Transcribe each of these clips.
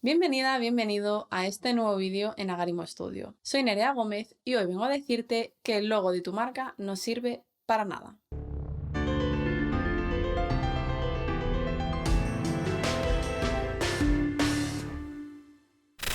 Bienvenida, bienvenido a este nuevo vídeo en Agarimo Studio. Soy Nerea Gómez y hoy vengo a decirte que el logo de tu marca no sirve para nada.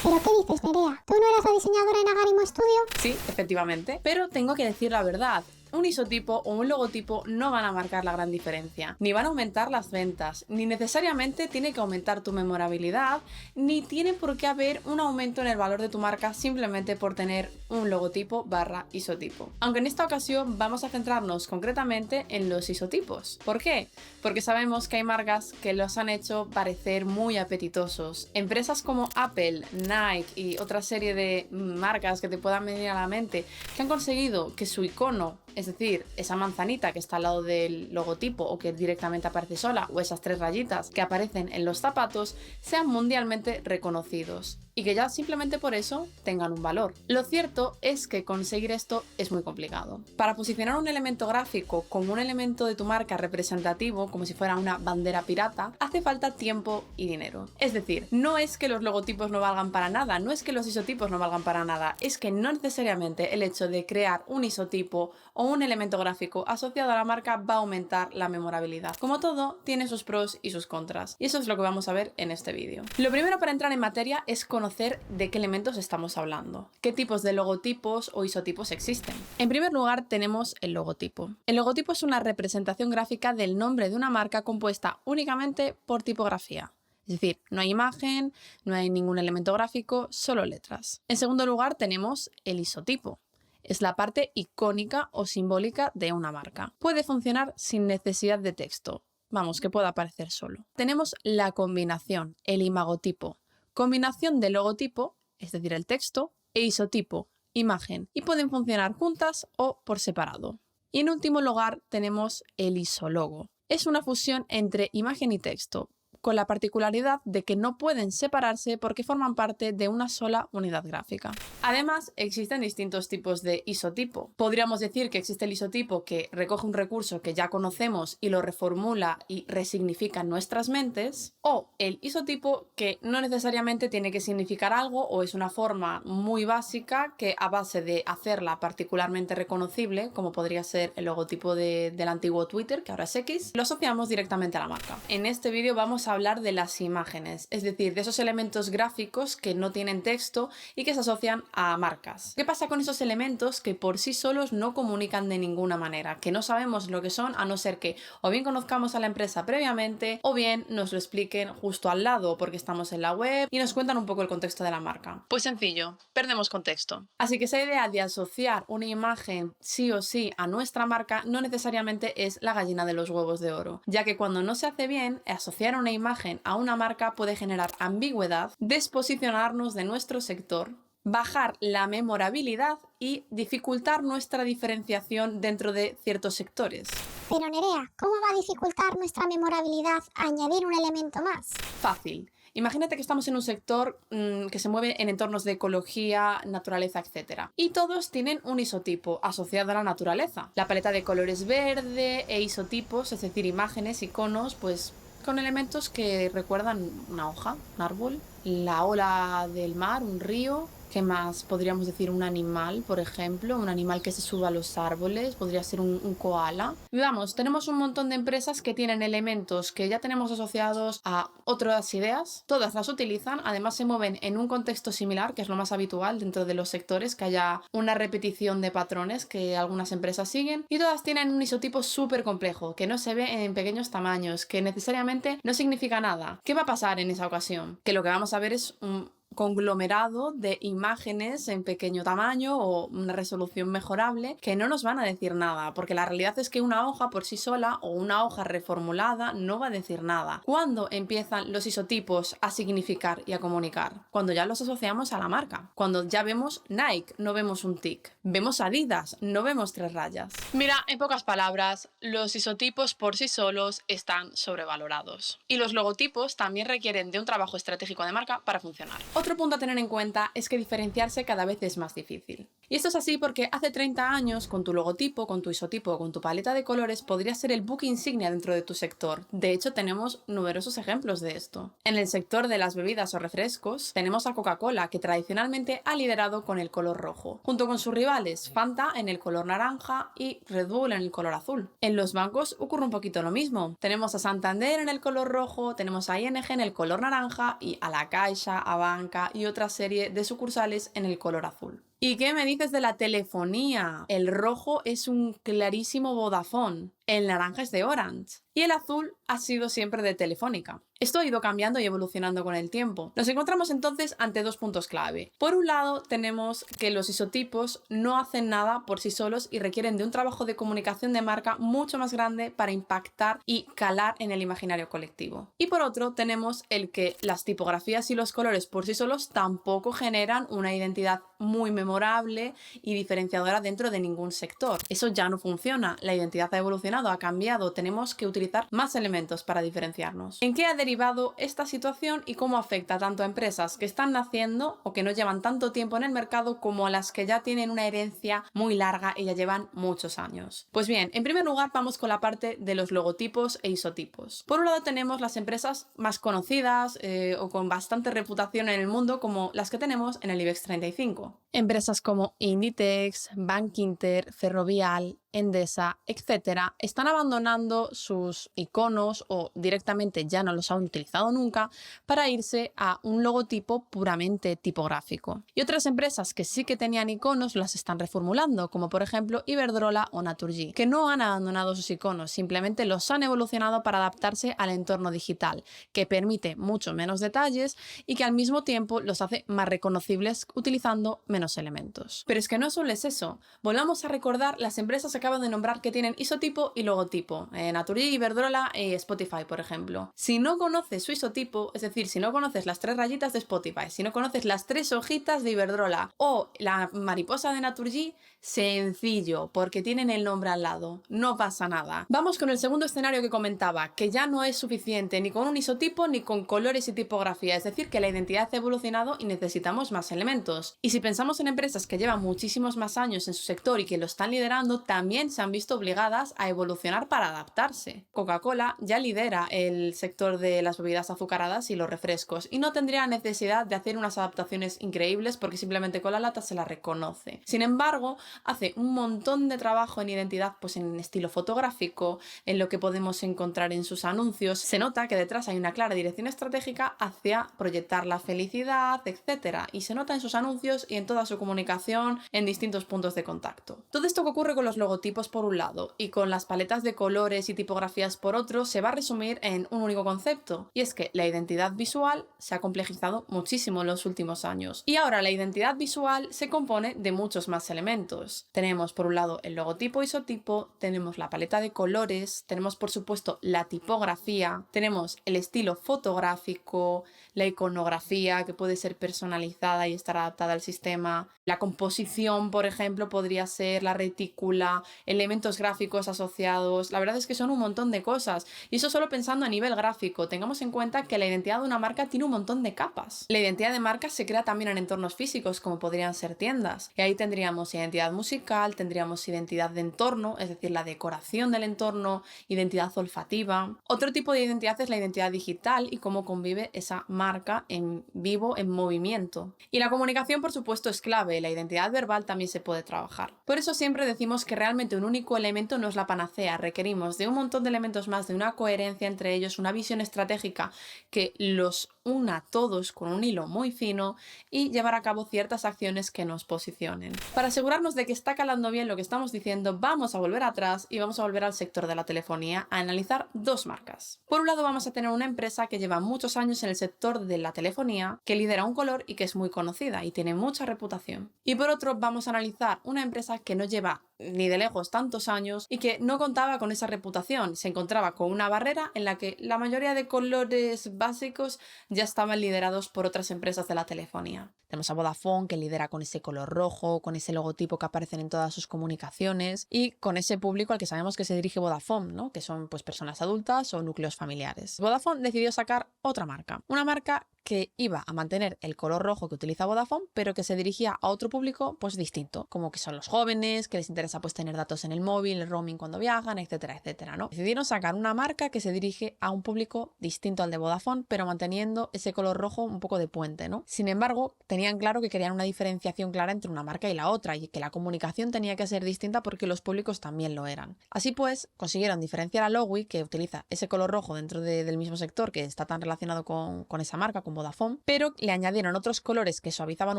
¿Pero qué dices, Nerea? ¿Tú no eras la diseñadora en Agarimo Studio? Sí, efectivamente, pero tengo que decir la verdad. Un isotipo o un logotipo no van a marcar la gran diferencia, ni van a aumentar las ventas, ni necesariamente tiene que aumentar tu memorabilidad, ni tiene por qué haber un aumento en el valor de tu marca simplemente por tener un logotipo barra isotipo. Aunque en esta ocasión vamos a centrarnos concretamente en los isotipos. ¿Por qué? Porque sabemos que hay marcas que los han hecho parecer muy apetitosos. Empresas como Apple, Nike y otra serie de marcas que te puedan venir a la mente que han conseguido que su icono, es decir, esa manzanita que está al lado del logotipo o que directamente aparece sola, o esas tres rayitas que aparecen en los zapatos, sean mundialmente reconocidos y que ya simplemente por eso tengan un valor. Lo cierto es que conseguir esto es muy complicado. Para posicionar un elemento gráfico como un elemento de tu marca representativo, como si fuera una bandera pirata, hace falta tiempo y dinero. Es decir, no es que los logotipos no valgan para nada, no es que los isotipos no valgan para nada, es que no necesariamente el hecho de crear un isotipo o un elemento gráfico asociado a la marca va a aumentar la memorabilidad. Como todo, tiene sus pros y sus contras, y eso es lo que vamos a ver en este vídeo. Lo primero para entrar en materia es conocer de qué elementos estamos hablando, qué tipos de logotipos o isotipos existen. En primer lugar tenemos el logotipo. El logotipo es una representación gráfica del nombre de una marca compuesta únicamente por tipografía. Es decir, no hay imagen, no hay ningún elemento gráfico, solo letras. En segundo lugar tenemos el isotipo. Es la parte icónica o simbólica de una marca. Puede funcionar sin necesidad de texto. Vamos, que pueda aparecer solo. Tenemos la combinación, el imagotipo. Combinación de logotipo, es decir, el texto, e isotipo, imagen, y pueden funcionar juntas o por separado. Y en último lugar tenemos el isologo. Es una fusión entre imagen y texto, con la particularidad de que no pueden separarse porque forman parte de una sola unidad gráfica. Además, existen distintos tipos de isotipo. Podríamos decir que existe el isotipo que recoge un recurso que ya conocemos y lo reformula y resignifica en nuestras mentes, o el isotipo que no necesariamente tiene que significar algo o es una forma muy básica que a base de hacerla particularmente reconocible, como podría ser el logotipo del antiguo Twitter, que ahora es X, lo asociamos directamente a la marca. En este vídeo vamos a hablar de las imágenes, es decir, de esos elementos gráficos que no tienen texto y que se asocian a marcas. ¿Qué pasa con esos elementos que por sí solos no comunican de ninguna manera, que no sabemos lo que son a no ser que o bien conozcamos a la empresa previamente o bien nos lo expliquen justo al lado porque estamos en la web y nos cuentan un poco el contexto de la marca? Pues sencillo, perdemos contexto. Así que esa idea de asociar una imagen sí o sí a nuestra marca no necesariamente es la gallina de los huevos de oro, ya que cuando no se hace bien, asociar una imagen a una marca puede generar ambigüedad, desposicionarnos de nuestro sector, bajar la memorabilidad y dificultar nuestra diferenciación dentro de ciertos sectores. Pero Nerea, ¿cómo va a dificultar nuestra memorabilidad añadir un elemento más? Fácil. Imagínate que estamos en un sector que se mueve en entornos de ecología, naturaleza, etc. Y todos tienen un isotipo asociado a la naturaleza. La paleta de colores verde e isotipos, es decir, imágenes, iconos, pues con elementos que recuerdan una hoja, un árbol, la ola del mar, un río. ¿Qué más? Podríamos decir un animal, por ejemplo, un animal que se suba a los árboles, podría ser un koala. Y vamos, tenemos un montón de empresas que tienen elementos que ya tenemos asociados a otras ideas, todas las utilizan, además se mueven en un contexto similar, que es lo más habitual dentro de los sectores, que haya una repetición de patrones que algunas empresas siguen, y todas tienen un isotipo súper complejo, que no se ve en pequeños tamaños, que necesariamente no significa nada. ¿Qué va a pasar en esa ocasión? Que lo que vamos a ver es un conglomerado de imágenes en pequeño tamaño o una resolución mejorable que no nos van a decir nada, porque la realidad es que una hoja por sí sola o una hoja reformulada no va a decir nada. ¿Cuándo empiezan los isotipos a significar y a comunicar? Cuando ya los asociamos a la marca, cuando ya vemos Nike, no vemos un tic, vemos Adidas, no vemos tres rayas. Mira, en pocas palabras, los isotipos por sí solos están sobrevalorados y los logotipos también requieren de un trabajo estratégico de marca para funcionar. Otro punto a tener en cuenta es que diferenciarse cada vez es más difícil. Y esto es así porque hace 30 años, con tu logotipo, con tu isotipo o con tu paleta de colores, podría ser el buque insignia dentro de tu sector. De hecho, tenemos numerosos ejemplos de esto. En el sector de las bebidas o refrescos, tenemos a Coca-Cola, que tradicionalmente ha liderado con el color rojo, junto con sus rivales Fanta en el color naranja y Red Bull en el color azul. En los bancos ocurre un poquito lo mismo. Tenemos a Santander en el color rojo, tenemos a ING en el color naranja y a La Caixa, a Banca y otra serie de sucursales en el color azul. ¿Y qué me dices de la telefonía? El rojo es un clarísimo Vodafone, el naranja es de Orange y el azul ha sido siempre de Telefónica. Esto ha ido cambiando y evolucionando con el tiempo. Nos encontramos entonces ante dos puntos clave. Por un lado, tenemos que los isotipos no hacen nada por sí solos y requieren de un trabajo de comunicación de marca mucho más grande para impactar y calar en el imaginario colectivo. Y por otro, tenemos el que las tipografías y los colores por sí solos tampoco generan una identidad muy memorable y diferenciadora dentro de ningún sector. Eso ya no funciona. La identidad ha evolucionado, ha cambiado. Tenemos que utilizar más elementos para diferenciarnos. ¿En qué ha derivado esta situación y cómo afecta tanto a empresas que están naciendo o que no llevan tanto tiempo en el mercado como a las que ya tienen una herencia muy larga y ya llevan muchos años? Pues bien, en primer lugar vamos con la parte de los logotipos e isotipos. Por un lado tenemos las empresas más conocidas o con bastante reputación en el mundo, como las que tenemos en el IBEX 35. Empresas como Inditex, Bankinter, Ferrovial, Endesa, etcétera, están abandonando sus iconos o directamente ya no los han utilizado nunca para irse a un logotipo puramente tipográfico. Y otras empresas que sí que tenían iconos las están reformulando, como por ejemplo Iberdrola o Naturgy, que no han abandonado sus iconos, simplemente los han evolucionado para adaptarse al entorno digital, que permite mucho menos detalles y que al mismo tiempo los hace más reconocibles utilizando menos elementos. Pero es que no solo es eso. Volvamos a recordar las empresas que acabo de nombrar que tienen isotipo y logotipo. Naturgy, Iberdrola y Spotify, por ejemplo. Si no conoces su isotipo, es decir, si no conoces las 3 rayitas de Spotify, si no conoces las 3 hojitas de Iberdrola o la mariposa de Naturgy, sencillo, porque tienen el nombre al lado. No pasa nada. Vamos con el segundo escenario que comentaba, que ya no es suficiente ni con un isotipo ni con colores y tipografía, es decir, que la identidad ha evolucionado y necesitamos más elementos. Y si pensamos en empresas que llevan muchísimos más años en su sector y que lo están liderando, también se han visto obligadas a evolucionar para adaptarse. Coca-Cola ya lidera el sector de las bebidas azucaradas y los refrescos y no tendría necesidad de hacer unas adaptaciones increíbles porque simplemente con la lata se la reconoce. Sin embargo, hace un montón de trabajo en identidad, pues en estilo fotográfico, en lo que podemos encontrar en sus anuncios. Se nota que detrás hay una clara dirección estratégica hacia proyectar la felicidad, etc. Y se nota en sus anuncios y en toda su comunicación en distintos puntos de contacto. Todo esto que ocurre con los logotipos por un lado y con las paletas de colores y tipografías por otro se va a resumir en un único concepto, y es que la identidad visual se ha complejizado muchísimo en los últimos años. Y ahora la identidad visual se compone de muchos más elementos. Tenemos por un lado el logotipo isotipo, tenemos la paleta de colores, tenemos por supuesto la tipografía, tenemos el estilo fotográfico, la iconografía que puede ser personalizada y estar adaptada al sistema, la composición, por ejemplo, podría ser la retícula, elementos gráficos asociados. La verdad es que son un montón de cosas y eso solo pensando a nivel gráfico. Tengamos en cuenta que la identidad de una marca tiene un montón de capas. La identidad de marca se crea también en entornos físicos como podrían ser tiendas y ahí tendríamos identidad musical, tendríamos identidad de entorno, es decir, la decoración del entorno, identidad olfativa. Otro tipo de identidad es la identidad digital y cómo convive esa marca en vivo, en movimiento. Y la comunicación, por supuesto, es clave. La identidad verbal también se puede trabajar. Por eso siempre decimos que realmente un único elemento no es la panacea. Requerimos de un montón de elementos más, de una coherencia entre ellos, una visión estratégica que los una todos con un hilo muy fino y llevar a cabo ciertas acciones que nos posicionen. Para asegurarnos de que está calando bien lo que estamos diciendo, vamos a volver atrás y vamos a volver al sector de la telefonía a analizar dos marcas. Por un lado vamos a tener una empresa que lleva muchos años en el sector de la telefonía, que lidera un color y que es muy conocida y tiene mucha reputación. Y por otro vamos a analizar una empresa que no lleva ni de lejos tantos años y que no contaba con esa reputación, se encontraba con una barrera en la que la mayoría de colores básicos ya estaban liderados por otras empresas de la telefonía. Tenemos a Vodafone, que lidera con ese color rojo, con ese logotipo que aparecen en todas sus comunicaciones y con ese público al que sabemos que se dirige Vodafone, ¿no? Que son pues personas adultas o núcleos familiares. Vodafone decidió sacar otra marca, una marca que iba a mantener el color rojo que utiliza Vodafone, pero que se dirigía a otro público pues distinto, como que son los jóvenes, que les interesa pues tener datos en el móvil, el roaming cuando viajan, etcétera, etcétera, ¿no? Decidieron sacar una marca que se dirige a un público distinto al de Vodafone, pero manteniendo ese color rojo un poco de puente, ¿no? Sin embargo, tenían claro que querían una diferenciación clara entre una marca y la otra, y que la comunicación tenía que ser distinta porque los públicos también lo eran. Así pues, consiguieron diferenciar a Lowi, que utiliza ese color rojo dentro del mismo sector que está tan relacionado con esa marca, con Vodafone, pero le añadieron otros colores que suavizaban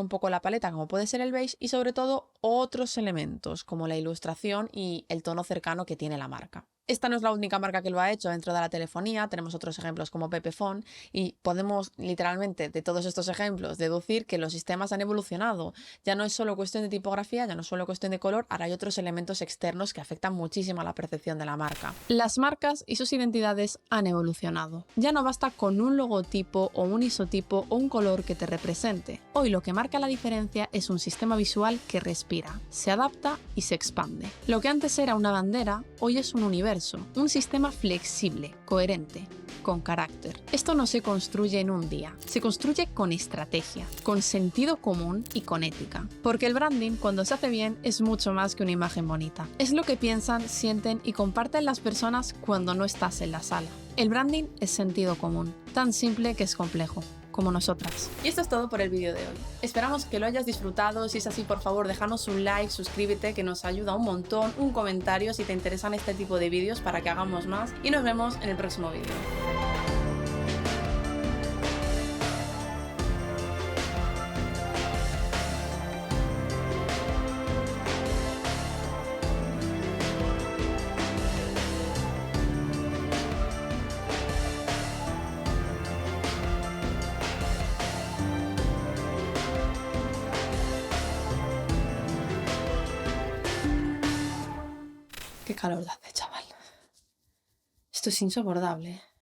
un poco la paleta, como puede ser el beige, y sobre todo otros elementos, como la ilustración y el tono cercano que tiene la marca. Esta no es la única marca que lo ha hecho dentro de la telefonía, tenemos otros ejemplos como Pepefone y podemos literalmente de todos estos ejemplos deducir que los sistemas han evolucionado. Ya no es solo cuestión de tipografía, ya no es solo cuestión de color, ahora hay otros elementos externos que afectan muchísimo a la percepción de la marca. Las marcas y sus identidades han evolucionado. Ya no basta con un logotipo o un isotipo o un color que te represente. Hoy lo que marca la diferencia es un sistema visual que respira, se adapta y se expande. Lo que antes era una bandera, hoy es un universo. Un sistema flexible, coherente, con carácter. Esto no se construye en un día, se construye con estrategia, con sentido común y con ética. Porque el branding, cuando se hace bien, es mucho más que una imagen bonita. Es lo que piensan, sienten y comparten las personas cuando no estás en la sala. El branding es sentido común, tan simple que es complejo, como nosotras. Y esto es todo por el vídeo de hoy. Esperamos que lo hayas disfrutado. Si es así, por favor, déjanos un like, suscríbete, que nos ayuda un montón, un comentario si te interesan este tipo de vídeos para que hagamos más, y nos vemos en el próximo vídeo. Qué calor hace, chaval. Esto es insoportable.